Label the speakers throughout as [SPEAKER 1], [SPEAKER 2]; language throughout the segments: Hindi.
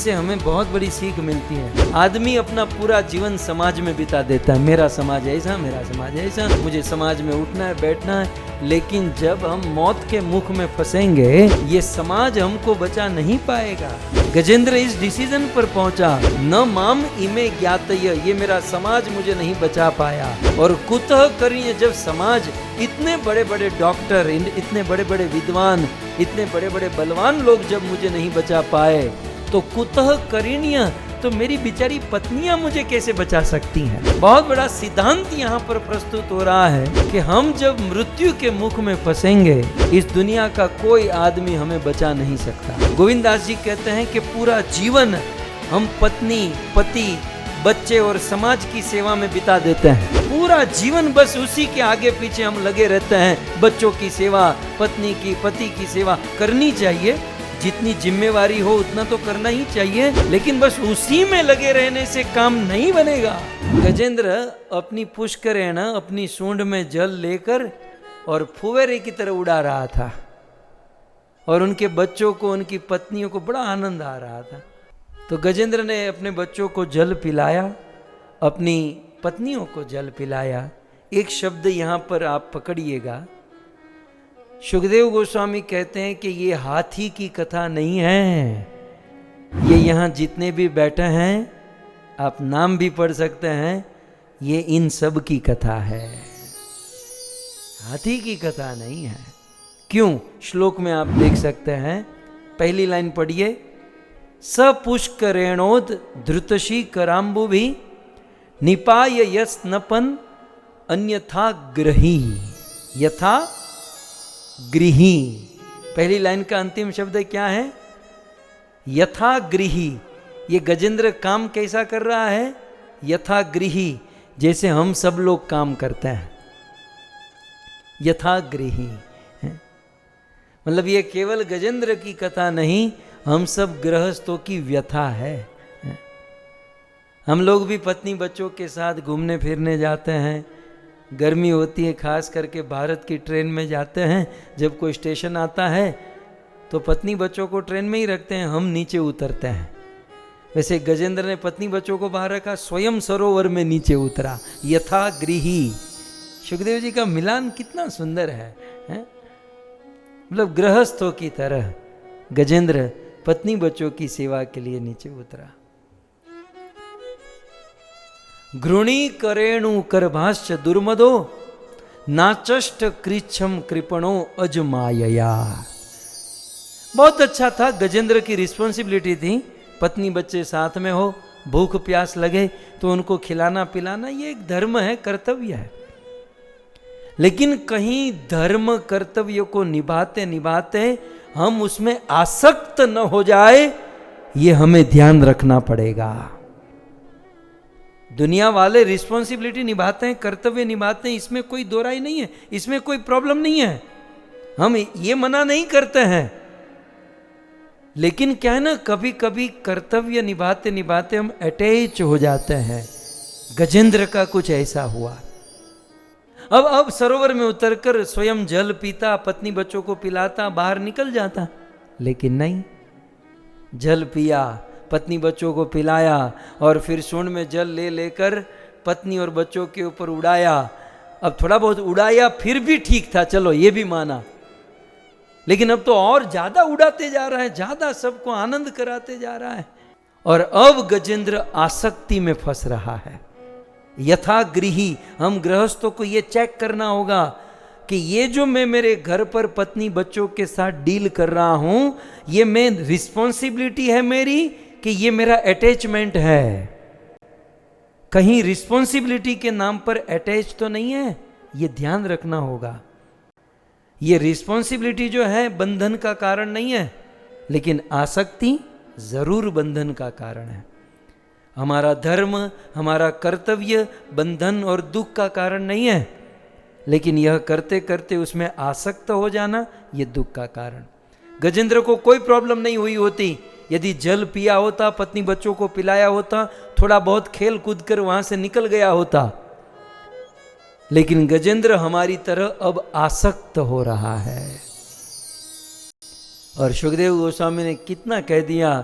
[SPEAKER 1] इससे हमें बहुत बड़ी सीख मिलती है। आदमी अपना पूरा जीवन समाज में बिता देता है, मेरा समाज ऐसा, मेरा समाज ऐसा, मुझे समाज में उठना है, बैठना है। लेकिन जब हम मौत के मुख में फंसेंगे, ये समाज हमको बचा नहीं पाएगा। गजेंद्र इस डिसीजन पर पहुंचा, न माम इमे ज्ञातय, ये मेरा समाज मुझे नहीं बचा पाया। और कुतः करिए, जब समाज इतने बड़े बड़े डॉक्टर, इतने बड़े बड़े विद्वान, इतने बड़े बड़े बलवान लोग जब मुझे नहीं बचा पाए, तो कुतः करिण्य, तो मेरी बेचारी पत्नियां मुझे कैसे बचा सकती हैं। बहुत बड़ा सिद्धांत यहाँ पर प्रस्तुत हो रहा है कि हम जब मृत्यु के मुख में फंसेंगे, इस दुनिया का कोई आदमी हमें बचा नहीं सकता। गोविंद दास जी कहते हैं कि पूरा जीवन हम पत्नी, पति, बच्चे और समाज की सेवा में बिता देते हैं। पूरा जीवन बस उसी के आगे पीछे हम लगे रहते हैं। बच्चों की सेवा, पत्नी की, पति की सेवा करनी चाहिए, जितनी जिम्मेवारी हो उतना तो करना ही चाहिए, लेकिन बस उसी में लगे रहने से काम नहीं बनेगा। गजेंद्र अपनी पुष्करेण, अपनी सूंड में जल लेकर और फुवेरे की तरह उड़ा रहा था, और उनके बच्चों को, उनकी पत्नियों को बड़ा आनंद आ रहा था। तो गजेंद्र ने अपने बच्चों को जल पिलाया, अपनी पत्नियों को जल पिलाया। एक शब्द यहाँ पर आप पकड़िएगा। सुखदेव गोस्वामी कहते हैं कि ये हाथी की कथा नहीं है, ये यहाँ जितने भी बैठे हैं, आप नाम भी पढ़ सकते हैं, ये इन सब की कथा है, हाथी की कथा नहीं है। क्यों? श्लोक में आप देख सकते हैं, पहली लाइन पढ़िए। सपुष्करेणोद धृतशी कराम्बुभि निपाय यस्नपन अन्यथा ग्रही, यथा गृही। पहली लाइन का अंतिम शब्द क्या है? यथा गृही। ये गजेंद्र काम कैसा कर रहा है? यथा गृही, जैसे हम सब लोग काम करते हैं, यथा गृही। मतलब ये केवल गजेंद्र की कथा नहीं, हम सब गृहस्थों की व्यथा है। हम लोग भी पत्नी बच्चों के साथ घूमने फिरने जाते हैं। गर्मी होती है, खास करके भारत की ट्रेन में जाते हैं, जब कोई स्टेशन आता है तो पत्नी बच्चों को ट्रेन में ही रखते हैं, हम नीचे उतरते हैं। वैसे गजेंद्र ने पत्नी बच्चों को बाहर रखा, स्वयं सरोवर में नीचे उतरा, यथा गृही। सुखदेव जी का मिलान कितना सुंदर है? मतलब गृहस्थों की तरह गजेंद्र पत्नी बच्चों की सेवा के लिए नीचे उतरा। घृणी करेणु करभाश्च दुर्मदो नाचष्ट कृच्छम कृपणो अजमायया। बहुत अच्छा था। गजेंद्र की रिस्पॉन्सिबिलिटी थी, पत्नी बच्चे साथ में हो, भूख प्यास लगे तो उनको खिलाना पिलाना, ये एक धर्म है, कर्तव्य है। लेकिन कहीं धर्म कर्तव्य को निभाते निभाते हम उसमें आसक्त न हो जाए, ये हमें ध्यान रखना पड़ेगा। दुनिया वाले रिस्पॉन्सिबिलिटी निभाते हैं, कर्तव्य निभाते हैं, इसमें कोई दो राय नहीं है, इसमें कोई प्रॉब्लम नहीं है, हम ये मना नहीं करते हैं। लेकिन क्या है ना, कभी कभी कर्तव्य निभाते निभाते हम अटैच हो जाते हैं। गजेंद्र का कुछ ऐसा हुआ। अब सरोवर में उतरकर स्वयं जल पीता, पत्नी बच्चों को पिलाता, बाहर निकल जाता, लेकिन नहीं, जल पिया, पत्नी बच्चों को पिलाया, और फिर सूंड में जल ले लेकर पत्नी और बच्चों के ऊपर उड़ाया। अब थोड़ा बहुत उड़ाया, फिर भी ठीक था, चलो ये भी माना, लेकिन अब तो और ज्यादा उड़ाते जा रहा है, ज्यादा सबको आनंद कराते जा रहा है। और अब गजेंद्र आसक्ति में फंस रहा है, यथा गृही। हम गृहस्थों को ये चेक करना होगा कि ये जो मैं मेरे घर पर पत्नी बच्चों के साथ डील कर रहा हूं, ये मैं रिस्पॉन्सिबिलिटी है मेरी कि ये मेरा अटैचमेंट है? कहीं रिस्पॉन्सिबिलिटी के नाम पर अटैच तो नहीं है, ये ध्यान रखना होगा। ये रिस्पॉन्सिबिलिटी जो है बंधन का कारण नहीं है, लेकिन आसक्ति जरूर बंधन का कारण है। हमारा धर्म, हमारा कर्तव्य बंधन और दुख का कारण नहीं है, लेकिन यह करते करते उसमें आसक्त हो जाना, ये दुख का कारण। गजेंद्र को कोई प्रॉब्लम नहीं हुई होती यदि जल पिया होता, पत्नी बच्चों को पिलाया होता, थोड़ा बहुत खेल कूद कर वहां से निकल गया होता। लेकिन गजेंद्र हमारी तरह अब आसक्त हो रहा है। और सुखदेव गोस्वामी ने कितना कह दिया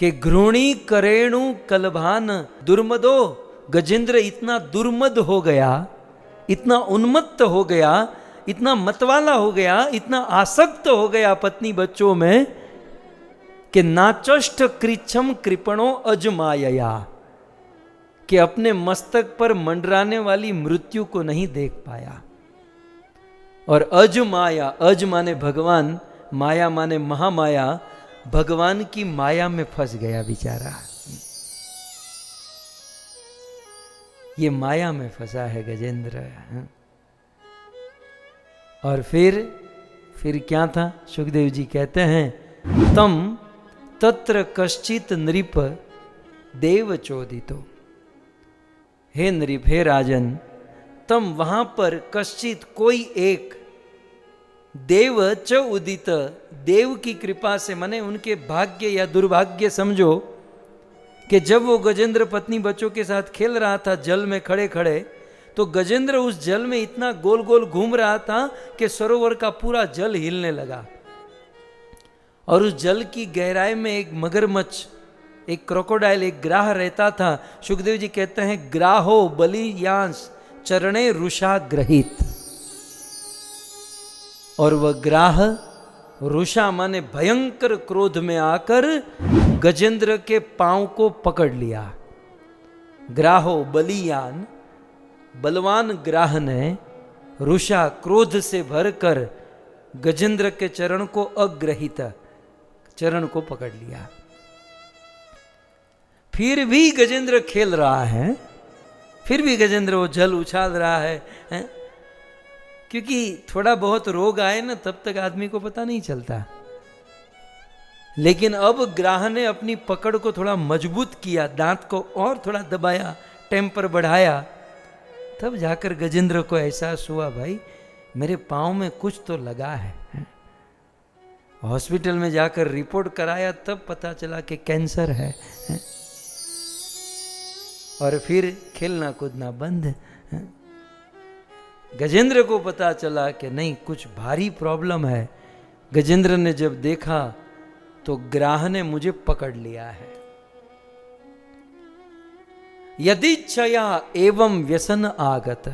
[SPEAKER 1] कि घृणी करेणु कलभान दुर्मदो, गजेंद्र इतना दुर्मद हो गया, इतना उन्मत्त हो गया, इतना मतवाला हो गया, इतना आसक्त हो गया पत्नी बच्चों में कि नाचष्ट कृच्छम कृपणो अजमाया, कि अपने मस्तक पर मंडराने वाली मृत्यु को नहीं देख पाया। और अज माया, अज माने भगवान, माया माने महामाया, भगवान की माया में फंस गया बेचारा। ये माया में फंसा है गजेंद्र। और फिर क्या था? सुखदेव जी कहते हैं, तम तत्र कश्चित नृप देव चोदितो। हे नृप, हे राजन, तम वहां पर कश्चित कोई एक देव च उदित, देव की कृपा से, माने उनके भाग्य या दुर्भाग्य समझो, कि जब वो गजेंद्र पत्नी बच्चों के साथ खेल रहा था जल में खड़े खड़े, तो गजेंद्र उस जल में इतना गोल गोल घूम रहा था कि सरोवर का पूरा जल हिलने लगा। और उस जल की गहराई में एक मगरमच्छ, एक क्रोकोडाइल, एक ग्राह रहता था। सुखदेव जी कहते हैं, ग्राहो बलियांश चरणे रुषा ग्रहित। और वह ग्राह, रुषा माने भयंकर क्रोध में आकर गजेंद्र के पांव को पकड़ लिया। ग्राहो बलियान, बलवान ग्राह ने रुषा क्रोध से भरकर गजेंद्र के चरण को अग्रहित, चरण को पकड़ लिया। फिर भी गजेंद्र खेल रहा है, फिर भी गजेंद्र वो जल उछाल रहा है? क्योंकि थोड़ा बहुत रोग आए ना, तब तक आदमी को पता नहीं चलता। लेकिन अब ग्राह ने अपनी पकड़ को थोड़ा मजबूत किया, दांत को और थोड़ा दबाया, टेम्पर बढ़ाया, तब जाकर गजेंद्र को एहसास हुआ, भाई मेरे पांव में कुछ तो लगा है। हॉस्पिटल में जाकर रिपोर्ट कराया, तब पता चला कि कैंसर है। और फिर खेलना कूदना बंद। गजेंद्र को पता चला कि नहीं, कुछ भारी प्रॉब्लम है। गजेंद्र ने जब देखा तो ग्राह ने मुझे पकड़ लिया है। यदि क्षया एवं व्यसन आगत,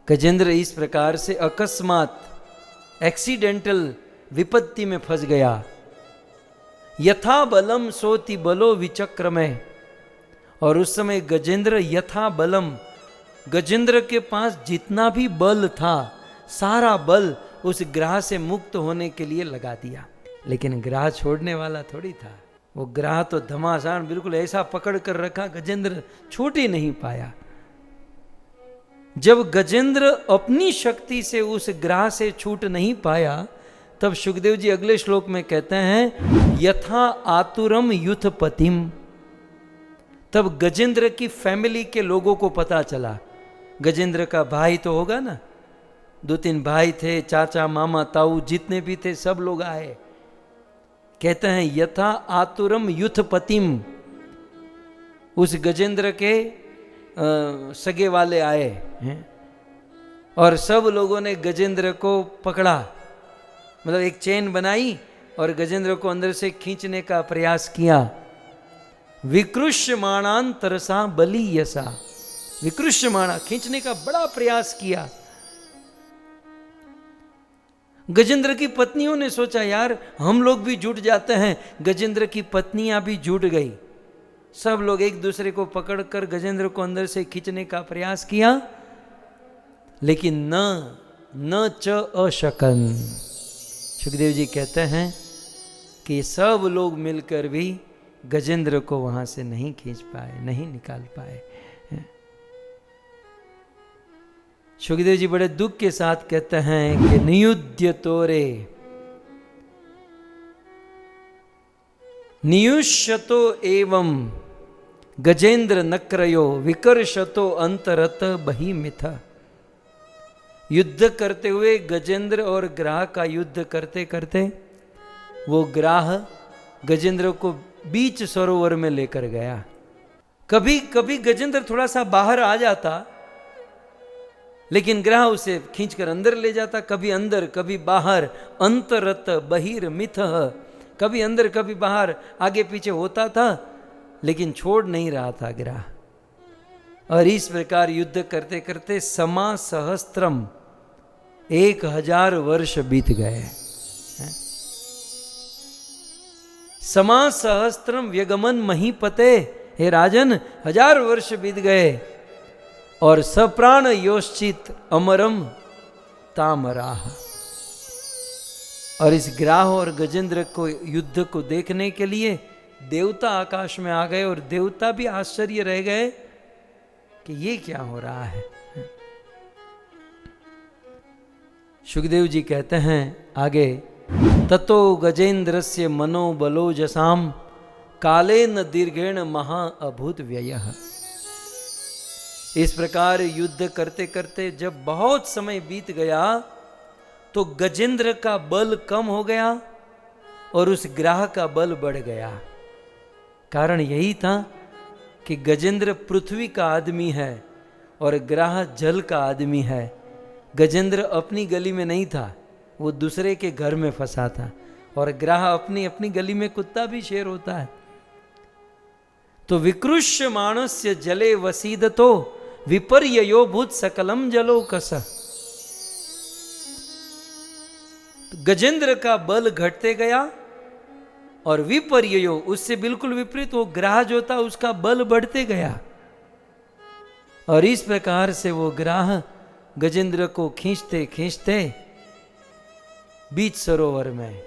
[SPEAKER 1] गजेंद्र इस प्रकार से अकस्मात एक्सीडेंटल विपत्ति में फंस गया। यथा बलम सोति बलो विचक्र में, और उस समय गजेंद्र यथा बलम, गजेंद्र के पास जितना भी बल था सारा बल उस ग्राह से मुक्त होने के लिए लगा दिया। लेकिन ग्राह छोड़ने वाला थोड़ी था। वो ग्राह तो धमासान बिल्कुल ऐसा पकड़ कर रखा, गजेंद्र छूट ही नहीं पाया। जब गजेंद्र अपनी शक्ति से उस ग्राह से छूट नहीं पाया, तब सुखदेव जी अगले श्लोक में कहते हैं, यथा आतुरम युथपतिम। तब गजेंद्र की फैमिली के लोगों को पता चला। गजेंद्र का भाई तो होगा ना, 2-3 भाई थे, चाचा मामा ताऊ जितने भी थे सब लोग आए। कहते हैं यथा आतुरम युथपतिम, उस गजेंद्र के सगे वाले आए हैं और सब लोगों ने गजेंद्र को पकड़ा, मतलब एक चेन बनाई और गजेंद्र को अंदर से खींचने का प्रयास किया। विकृष्यमाणांतरसा बलीयसा, विकृष्यमाणा, खींचने का बड़ा प्रयास किया। गजेंद्र की पत्नियों ने सोचा, यार हम लोग भी जुट जाते हैं। गजेंद्र की पत्नियां भी जुट गई। सब लोग एक दूसरे को पकड़कर गजेंद्र को अंदर से खींचने का प्रयास किया, लेकिन न च अशकन। सुखदेव जी कहते हैं कि सब लोग मिलकर भी गजेंद्र को वहां से नहीं खींच पाए, नहीं निकाल पाए। सुखदेव जी बड़े दुख के साथ कहते हैं कि नियुद्य तोरे नियुष्यतो एवं गजेंद्र नक्रयो विकर्षतो अंतरत बहिमिथ। युद्ध करते हुए गजेंद्र और ग्राह का युद्ध करते करते वो ग्राह गजेंद्र को बीच सरोवर में लेकर गया। कभी कभी गजेंद्र थोड़ा सा बाहर आ जाता, लेकिन ग्राह उसे खींचकर अंदर ले जाता, कभी अंदर कभी बाहर। अंतरत बहिर्मिथ कभी अंदर कभी बाहर, आगे पीछे होता था, लेकिन छोड़ नहीं रहा था ग्रह। और इस प्रकार युद्ध करते करते समा सहस्त्रम 1000 वर्ष बीत गए। समा सहस्त्रम व्यगमन महीपते, हे राजन 1000 वर्ष बीत गए और सप्राण योश्चित अमरम तामराह। और इस ग्राह और गजेंद्र को युद्ध को देखने के लिए देवता आकाश में आ गए और देवता भी आश्चर्य रह गए कि ये क्या हो रहा है। सुखदेव जी कहते हैं आगे, ततो गजेंद्रस्य मनोबलोजसाम कालेन दीर्घेण महा अभूत व्ययः। इस प्रकार युद्ध करते करते जब बहुत समय बीत गया तो गजेंद्र का बल कम हो गया और उस ग्राह का बल बढ़ गया। कारण यही था कि गजेंद्र पृथ्वी का आदमी है और ग्राह जल का आदमी है। गजेंद्र अपनी गली में नहीं था, वो दूसरे के घर में फंसा था, और ग्राह अपनी अपनी गली में कुत्ता भी शेर होता है। तो विकृष्य मानस्य जले वसीदतो विपर्ययो भूत सकलम जलो कस। गजेंद्र का बल घटते गया और विपर्ययो, उससे बिल्कुल विपरीत वो ग्राह जो था उसका बल बढ़ते गया। और इस प्रकार से वो ग्राह गजेंद्र को खींचते खींचते बीच सरोवर में,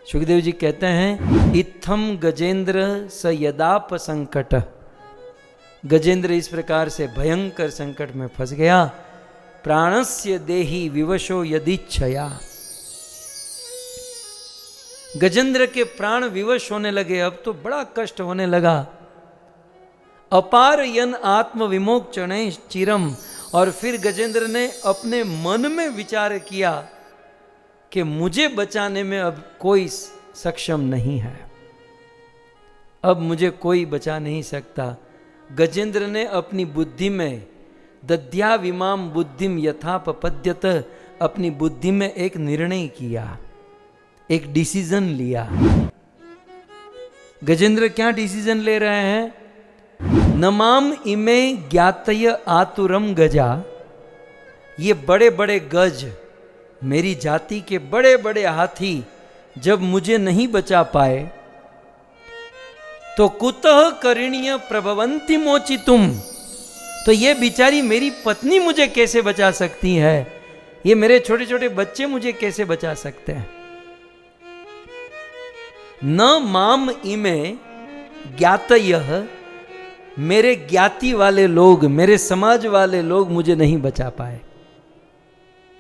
[SPEAKER 1] सुखदेव जी कहते हैं, इत्थम गजेंद्र स यदाप संकट। गजेंद्र इस प्रकार से भयंकर संकट में फंस गया। प्राणस्य देहि विवशो यदिच्छया। गजेंद्र के प्राण विवश होने लगे, अब तो बड़ा कष्ट होने लगा। अपार यन आत्म विमोक्षण चिरम। और फिर गजेंद्र ने अपने मन में विचार किया कि मुझे बचाने में अब कोई सक्षम नहीं है, अब मुझे कोई बचा नहीं सकता। गजेंद्र ने अपनी बुद्धि में दद्या विमाम बुद्धिम यथापपद्यत, अपनी बुद्धि में एक निर्णय किया, एक डिसीजन लिया। गजेंद्र क्या डिसीजन ले रहे हैं? नमाम इमे ज्ञातय आतुरम गजा। ये बड़े बड़े गज, मेरी जाति के बड़े बड़े हाथी जब मुझे नहीं बचा पाए तो कुतः करिण्य प्रभवंती मोचितुम। तो ये बिचारी मेरी पत्नी मुझे कैसे बचा सकती है? ये मेरे छोटे छोटे बच्चे मुझे कैसे बचा सकते हैं? न माम इमे ज्ञातयः, मेरे ज्ञाति वाले लोग, मेरे समाज वाले लोग मुझे नहीं बचा पाए।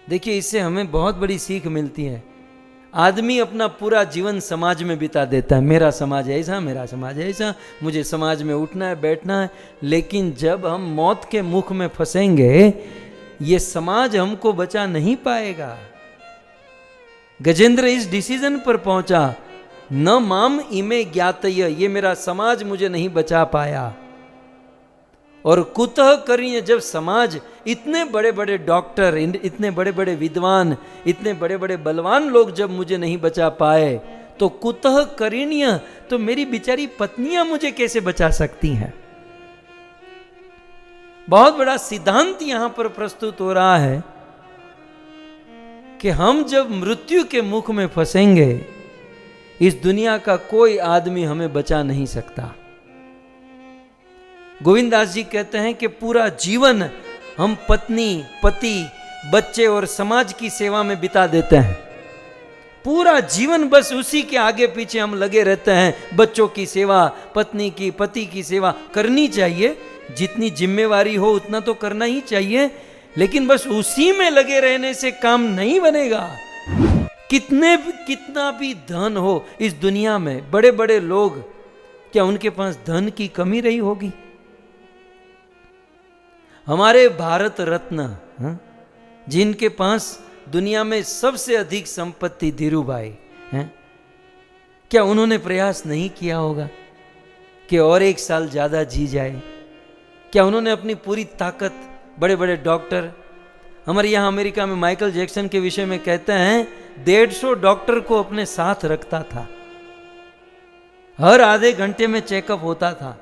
[SPEAKER 1] देखिए, इससे हमें बहुत बड़ी सीख मिलती है। आदमी अपना पूरा जीवन समाज में बिता देता है, मेरा समाज ऐसा, मेरा समाज ऐसा, मुझे समाज में उठना है, बैठना है। लेकिन जब हम मौत के मुख में फंसेंगे, ये समाज हमको बचा नहीं पाएगा। गजेंद्र इस डिसीजन पर पहुंचा, न माम इमे ज्ञातय, ये मेरा समाज मुझे नहीं बचा पाया। और कुतः करिए, जब समाज इतने बड़े बड़े डॉक्टर, इतने बड़े बड़े विद्वान, इतने बड़े बड़े बलवान लोग जब मुझे नहीं बचा पाए, तो कुतः करिण्य, तो मेरी बिचारी पत्नियां मुझे कैसे बचा सकती हैं? बहुत बड़ा सिद्धांत यहां पर प्रस्तुत हो रहा है कि हम जब मृत्यु के मुख में फंसेंगे, इस दुनिया का कोई आदमी हमें बचा नहीं सकता। गोविंदास जी कहते हैं कि पूरा जीवन हम पत्नी, पति, बच्चे और समाज की सेवा में बिता देते हैं। पूरा जीवन बस उसी के आगे पीछे हम लगे रहते हैं। बच्चों की सेवा, पत्नी की, पति की सेवा करनी चाहिए, जितनी जिम्मेवारी हो उतना तो करना ही चाहिए, लेकिन बस उसी में लगे रहने से काम नहीं बनेगा। कितना भी धन हो इस दुनिया में, बड़े बड़े लोग, क्या उनके पास धन की कमी रही होगी? हमारे भारत रत्न, जिनके पास दुनिया में सबसे अधिक संपत्ति धीरूभाई हैं, क्या उन्होंने प्रयास नहीं किया होगा कि और 1 साल ज्यादा जी जाए? क्या उन्होंने अपनी पूरी ताकत, बड़े बड़े डॉक्टर, हमारे यहाँ अमेरिका में माइकल जैक्सन के विषय में कहते हैं 150 डॉक्टर को अपने साथ रखता था। हर आधे घंटे में चेकअप होता था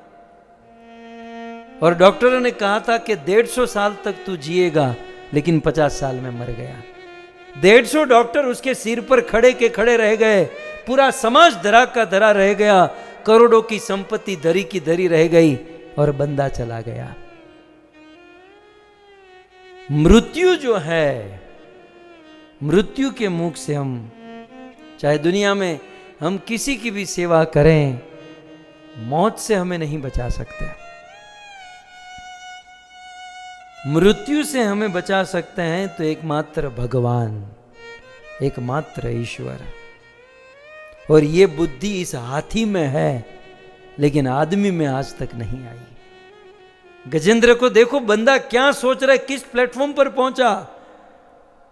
[SPEAKER 1] और डॉक्टरों ने कहा था कि 150 साल तक तू जिएगा, लेकिन 50 साल में मर गया। 150 डॉक्टर उसके सिर पर खड़े के खड़े रह गए, पूरा समाज धरा का धरा रह गया, करोड़ों की संपत्ति धरी की धरी रह गई और बंदा चला गया। मृत्यु जो है, मृत्यु के मुख से हम चाहे दुनिया में हम किसी की भी सेवा करें, मौत से हमें नहीं बचा सकते। मृत्यु से हमें बचा सकते हैं तो एकमात्र भगवान, एकमात्र ईश्वर। और ये बुद्धि इस हाथी में है, लेकिन आदमी में आज तक नहीं आई। गजेंद्र को देखो, बंदा क्या सोच रहा है, किस प्लेटफॉर्म पर पहुंचा,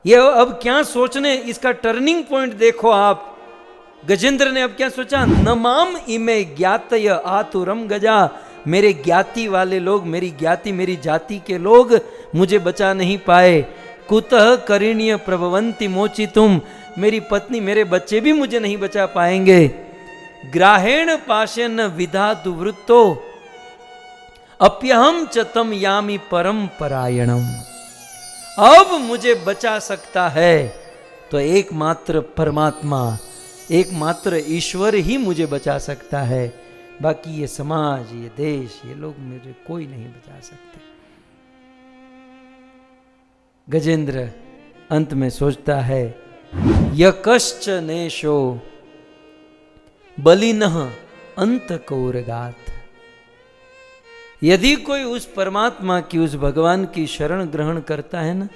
[SPEAKER 1] ये अब क्या सोचने, इसका टर्निंग पॉइंट देखो आप। गजेंद्र ने अब क्या सोचा, नमाम इमे ज्ञातय आतुरम गजा, मेरे ज्ञाति वाले लोग, मेरी ज्ञाति मेरी जाति के लोग मुझे बचा नहीं पाए। कुतः करिण्य प्रभवंती मोचितुम, मेरी पत्नी मेरे बच्चे भी मुझे नहीं बचा पाएंगे। ग्राहेण पाशेन विधातु वृत्तो अप्यहम च तम यामि परम परायणम। अब मुझे बचा सकता है तो एकमात्र परमात्मा, एकमात्र ईश्वर ही मुझे बचा सकता है। बाकी ये समाज, ये देश, ये लोग मुझे कोई नहीं बचा सकते। गजेंद्र अंत में सोचता है, यकश्च नेशो बलिनः अंत कौरगात। यदि कोई उस परमात्मा की, उस भगवान की शरण ग्रहण करता है ना,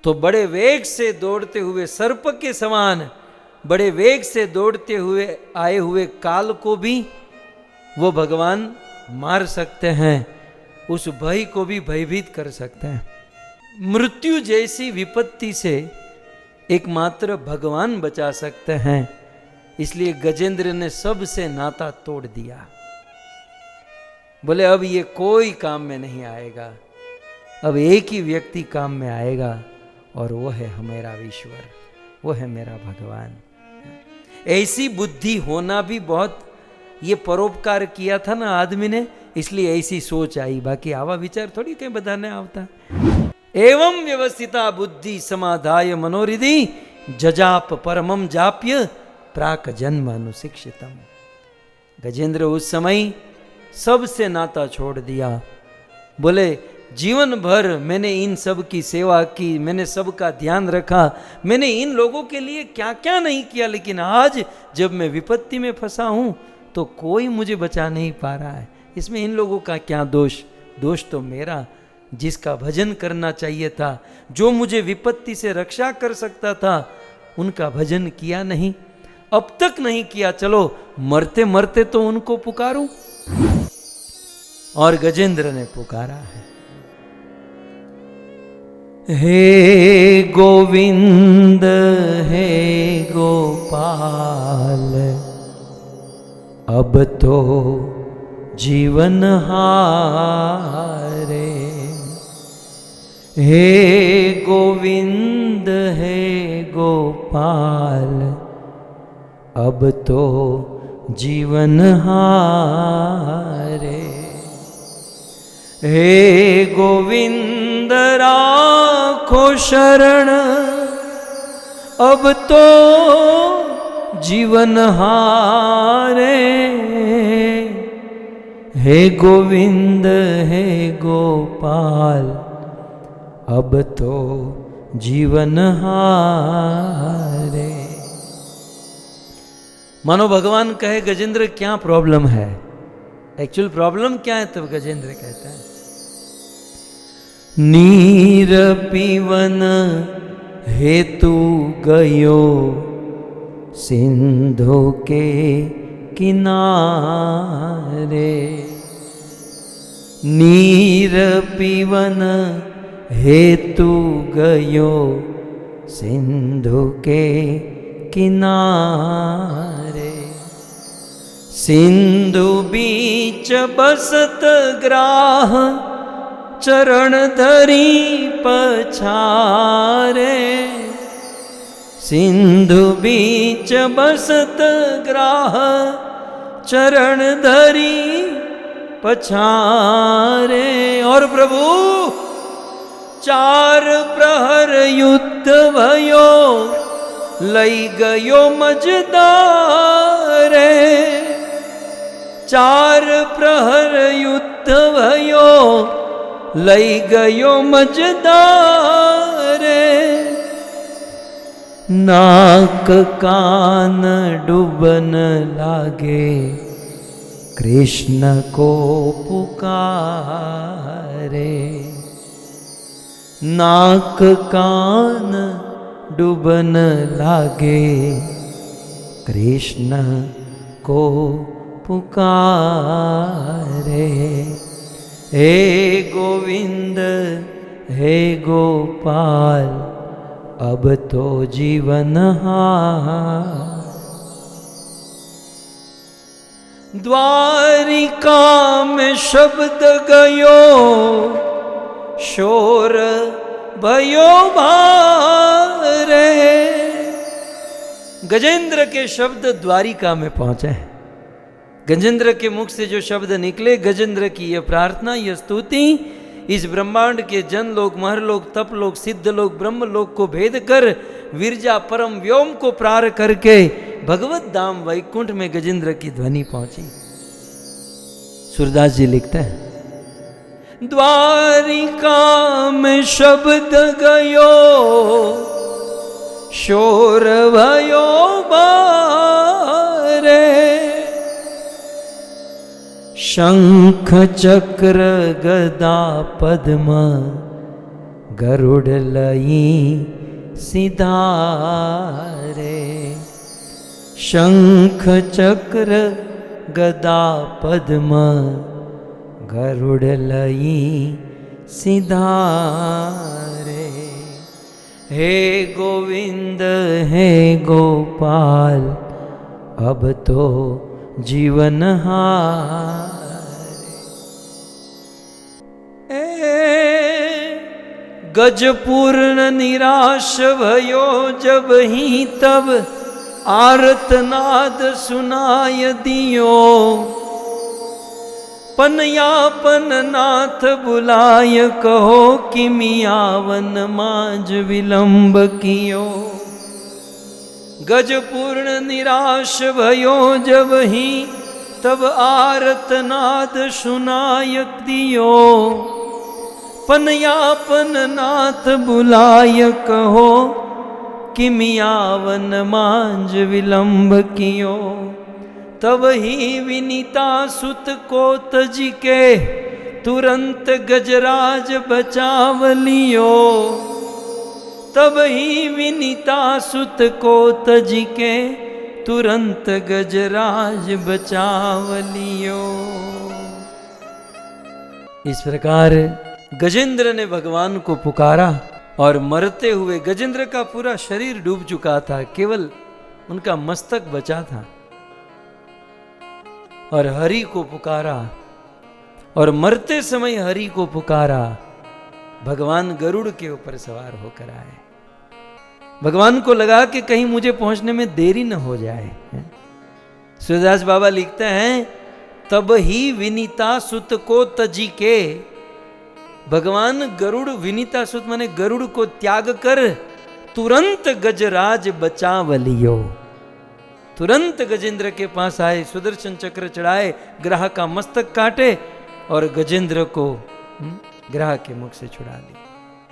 [SPEAKER 1] तो बड़े वेग से दौड़ते हुए सर्प के समान, बड़े वेग से दौड़ते हुए आए हुए काल को भी वो भगवान मार सकते हैं, उस भय को भी भयभीत कर सकते हैं। मृत्यु जैसी विपत्ति से एकमात्र भगवान बचा सकते हैं। इसलिए गजेंद्र ने सबसे नाता तोड़ दिया। बोले अब ये कोई काम में नहीं आएगा, अब एक ही व्यक्ति काम में आएगा और वो है मेरा ईश्वर, वो है मेरा भगवान। ऐसी बुद्धि होना भी बहुत, ये परोपकार किया था ना आदमी ने, इसलिए ऐसी सोच आई। बाकी आवा विचार थोड़ी कहीं बताने आवता। एवं व्यवस्थिता बुद्धि समाधाय मनोरिधि जजाप परमम जाप्य प्राक जन्म अनुशिक्षितम। गजेंद्र उस समय सबसे नाता छोड़ दिया। बोले जीवन भर मैंने इन सब की सेवा की, मैंने सबका ध्यान रखा, मैंने इन लोगों के लिए क्या क्या नहीं किया, लेकिन आज जब मैं विपत्ति में फंसा हूं तो कोई मुझे बचा नहीं पा रहा है। इसमें इन लोगों का क्या दोष? दोष तो मेरा, जिसका भजन करना चाहिए था, जो मुझे विपत्ति से रक्षा कर सकता था, उनका भजन किया नहीं, अब तक नहीं किया। चलो मरते मरते तो उनको पुकारूं। और गजेंद्र ने पुकारा है, हे गोविंद हे गोपाल, अब तो जीवन हारे। हे गोविंद हे गोपाल, अब तो जीवन हारे। हे गोविंद राखो शरण, अब तो जीवन हारे। हे गोविंद हे गोपाल, अब तो जीवन हारे। मानो भगवान कहे गजेंद्र क्या प्रॉब्लम है, एक्चुअल प्रॉब्लम क्या है? तब गजेंद्र कहता है, नीर पीवन हेतु गयो सिंधु के किनारे। नीर पीवन हेतु गयो सिंधु के किनारे। सिंधु बीच बसत ग्राह, चरण धरी पछारे। सिंधु बीच बसत ग्राह, चरण धरी पछारे। और प्रभु चार प्रहर युद्ध भयो लई गयो मजदारे। चार प्रहर युद्ध भयो लई गयो मजदारे। नाक कान डूबन लागे कृष्ण को पुकारे। नाक कान डूबन लागे कृष्ण को पुकारे। हे गोविंद हे गोपाल अब तो जीवन हार। द्वारिका में शब्द गयो शोर भयो भारे। गजेंद्र के शब्द द्वारिका में पहुंचे। गजेंद्र के मुख से जो शब्द निकले, गजेंद्र की यह प्रार्थना, यह स्तुति इस ब्रह्मांड के जन लोक, महरलोक, तपलोक, सिद्धलोक, ब्रह्मलोक को भेद कर विरजा परम व्योम को प्रार करके भगवत धाम वैकुंठ में गजेंद्र की ध्वनि पहुंची। सूरदास जी लिखते हैं, द्वारिका में शब्द गयो शोर भयो बारे। शंख चक्र गदा पद्म गरुड़ लई सिधारे। शंख चक्र गदा पद्म गरुड़ लई सिधारे। हे गोविंद हे गोपाल अब तो जीवन हारे। गजपूर्ण निराश भयो जब ही तब आर्तनाद सुनाय दियो। पनयापन नाथ बुलाय कहो किमियावन माज विलंब कियो। गजपूर्ण निराश भयो जब ही तब आर्तनाद सुनाय दियो। पनयापन नाथ बुलाय कहो किमियावन मांझ विलंब कियो। तब ही विनीता सुत को तजी के तुरंत गजराज बचावलियो। तब ही विनीता सुत को तजी के तुरंत गजराज बचावलियो। इस प्रकार गजेंद्र ने भगवान को पुकारा और मरते हुए गजेंद्र का पूरा शरीर डूब चुका था, केवल उनका मस्तक बचा था। और हरि को पुकारा और मरते समय हरि को पुकारा। भगवान गरुड़ के ऊपर सवार होकर आए। भगवान को लगा कि कहीं मुझे पहुंचने में देरी न हो जाए। सूरदास बाबा लिखते हैं, तब ही विनीता सुत को तजी के। भगवान गरुड़, विनीता सुत माने गरुड़ को त्याग कर तुरंत गजराज बचावलियो। तुरंत गजेंद्र के पास आए, सुदर्शन चक्र चढ़ाए, ग्राह का मस्तक काटे और गजेंद्र को ग्राह के मुख से छुड़ा लिया।